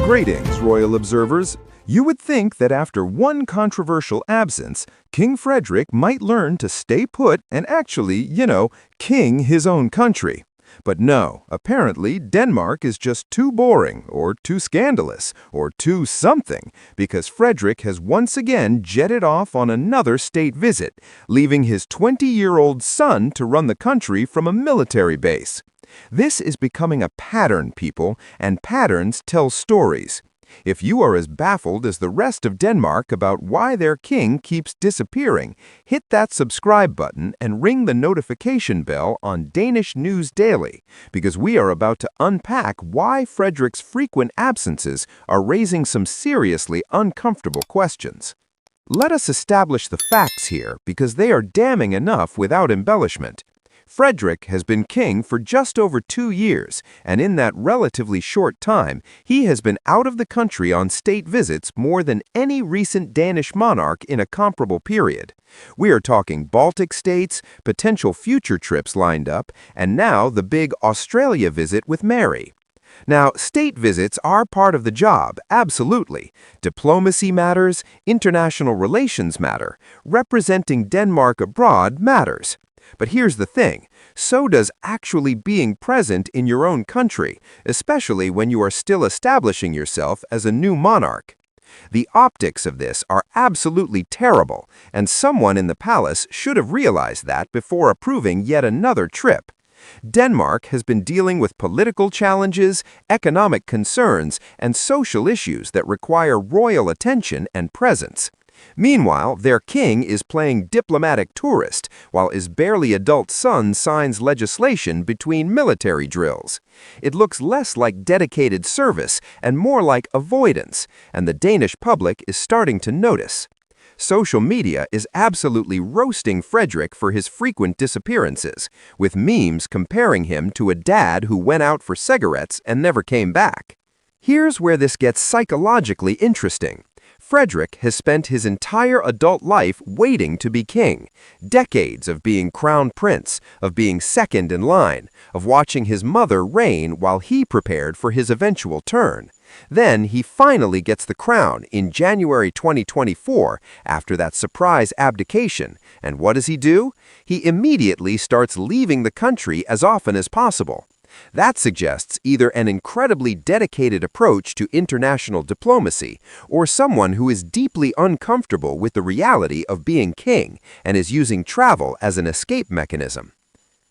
Greetings, royal observers. You would think that after one controversial absence, King Frederik might learn to stay put and actually, king his own country. But no, apparently Denmark is just too boring, or too scandalous, or too something, because Frederik has once again jetted off on another state visit, leaving his 20-year-old son to run the country from a military base. This is becoming a pattern, people, and patterns tell stories. If you are as baffled as the rest of Denmark about why their king keeps disappearing, hit that subscribe button and ring the notification bell on Danish News Daily, because we are about to unpack why Frederik's frequent absences are raising some seriously uncomfortable questions. Let us establish the facts here, because they are damning enough without embellishment. Frederik has been king for just over 2 years, and in that relatively short time, he has been out of the country on state visits more than any recent Danish monarch in a comparable period. We are talking Baltic states, potential future trips lined up, and now the big Australia visit with Mary. Now, state visits are part of the job, absolutely. Diplomacy matters, international relations matter, representing Denmark abroad matters. But here's the thing, so does actually being present in your own country, especially when you are still establishing yourself as a new monarch. The optics of this are absolutely terrible, and someone in the palace should have realized that before approving yet another trip. Denmark has been dealing with political challenges, economic concerns, and social issues that require royal attention and presence. Meanwhile, their king is playing diplomatic tourist, while his barely adult son signs legislation between military drills. It looks less like dedicated service and more like avoidance, and the Danish public is starting to notice. Social media is absolutely roasting Frederik for his frequent disappearances, with memes comparing him to a dad who went out for cigarettes and never came back. Here's where this gets psychologically interesting. Frederik has spent his entire adult life waiting to be king. Decades of being crown prince, of being second in line, of watching his mother reign while he prepared for his eventual turn. Then he finally gets the crown in January 2024 after that surprise abdication. And what does he do? He immediately starts leaving the country as often as possible. That suggests either an incredibly dedicated approach to international diplomacy or someone who is deeply uncomfortable with the reality of being king and is using travel as an escape mechanism.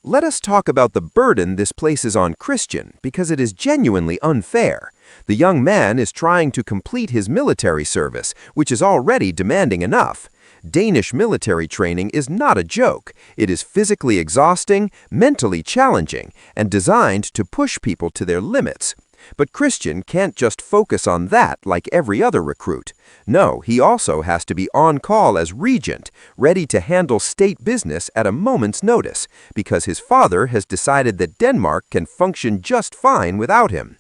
Let us talk about the burden this places on Christian, because it is genuinely unfair. The young man is trying to complete his military service, which is already demanding enough. Danish military training is not a joke. It is physically exhausting, mentally challenging, and designed to push people to their limits. But Christian can't just focus on that like every other recruit. No, he also has to be on call as regent, ready to handle state business at a moment's notice, because his father has decided that Denmark can function just fine without him.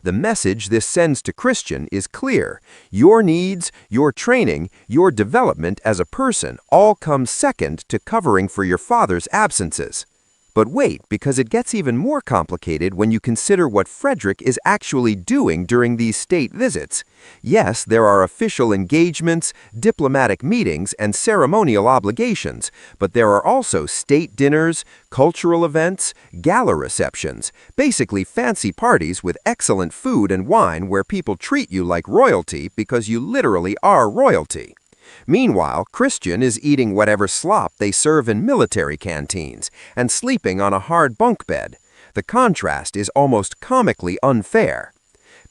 The message this sends to Christian is clear. Your needs, your training, your development as a person all come second to covering for your father's absences. But wait, because it gets even more complicated when you consider what Frederik is actually doing during these state visits. Yes, there are official engagements, diplomatic meetings, and ceremonial obligations, but there are also state dinners, cultural events, gala receptions, basically fancy parties with excellent food and wine where people treat you like royalty because you literally are royalty. Meanwhile, Christian is eating whatever slop they serve in military canteens and sleeping on a hard bunk bed. The contrast is almost comically unfair.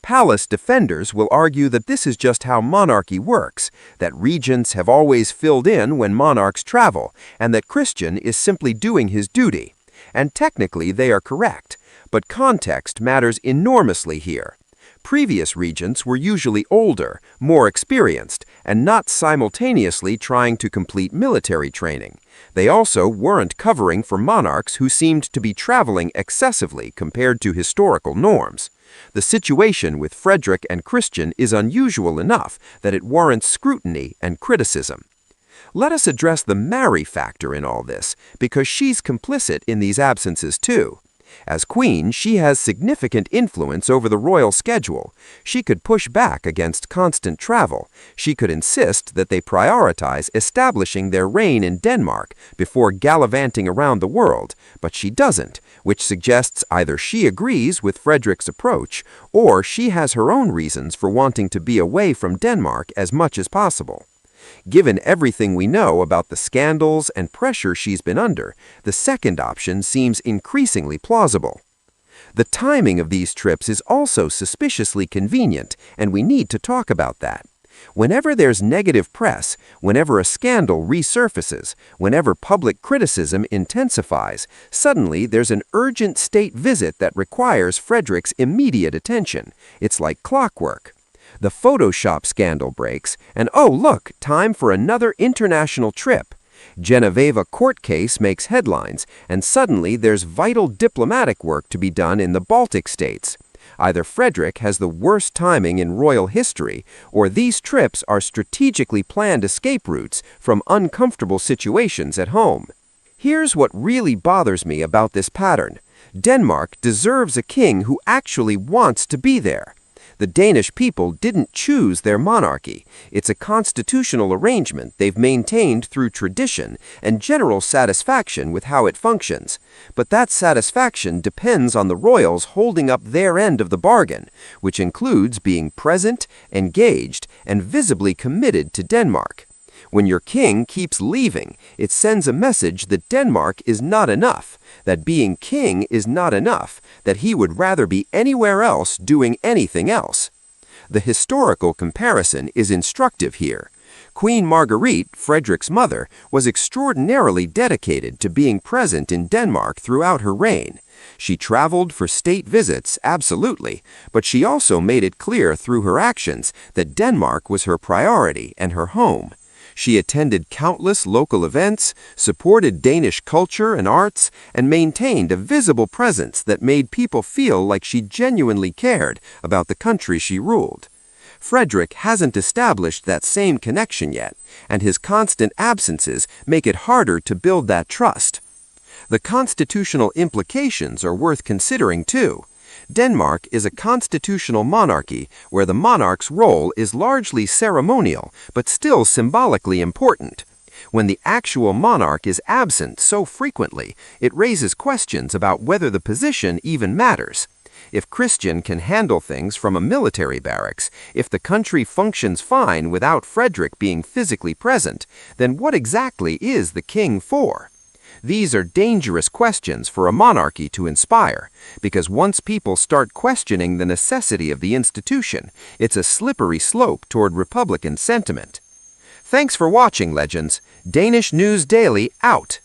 Palace defenders will argue that this is just how monarchy works, that regents have always filled in when monarchs travel, and that Christian is simply doing his duty. And technically they are correct, but context matters enormously here. Previous regents were usually older, more experienced, and not simultaneously trying to complete military training. They also weren't covering for monarchs who seemed to be traveling excessively compared to historical norms. The situation with Frederik and Christian is unusual enough that it warrants scrutiny and criticism. Let us address the Mary factor in all this, because she's complicit in these absences too. As queen, she has significant influence over the royal schedule. She could push back against constant travel. She could insist that they prioritize establishing their reign in Denmark before gallivanting around the world, but she doesn't, which suggests either she agrees with Frederik's approach or she has her own reasons for wanting to be away from Denmark as much as possible. Given everything we know about the scandals and pressure she's been under, the second option seems increasingly plausible. The timing of these trips is also suspiciously convenient, and we need to talk about that. Whenever there's negative press, whenever a scandal resurfaces, whenever public criticism intensifies, suddenly there's an urgent state visit that requires Frederik's immediate attention. It's like clockwork. The Photoshop scandal breaks, and oh look, time for another international trip. Genoveva court case makes headlines, and suddenly there's vital diplomatic work to be done in the Baltic states. Either Frederik has the worst timing in royal history, or these trips are strategically planned escape routes from uncomfortable situations at home. Here's what really bothers me about this pattern. Denmark deserves a king who actually wants to be there. The Danish people didn't choose their monarchy. It's a constitutional arrangement they've maintained through tradition and general satisfaction with how it functions. But that satisfaction depends on the royals holding up their end of the bargain, which includes being present, engaged, and visibly committed to Denmark. When your king keeps leaving, it sends a message that Denmark is not enough, that being king is not enough, that he would rather be anywhere else doing anything else. The historical comparison is instructive here. Queen Margrethe, Frederik's mother, was extraordinarily dedicated to being present in Denmark throughout her reign. She traveled for state visits, absolutely, but she also made it clear through her actions that Denmark was her priority and her home. She attended countless local events, supported Danish culture and arts, and maintained a visible presence that made people feel like she genuinely cared about the country she ruled. Frederik hasn't established that same connection yet, and his constant absences make it harder to build that trust. The constitutional implications are worth considering too. Denmark is a constitutional monarchy where the monarch's role is largely ceremonial but still symbolically important. When the actual monarch is absent so frequently, it raises questions about whether the position even matters. If Christian can handle things from a military barracks, if the country functions fine without Frederik being physically present, then what exactly is the king for? These are dangerous questions for a monarchy to inspire, because once people start questioning the necessity of the institution, it's a slippery slope toward Republican sentiment. Thanks for watching, legends. Danish News Daily out.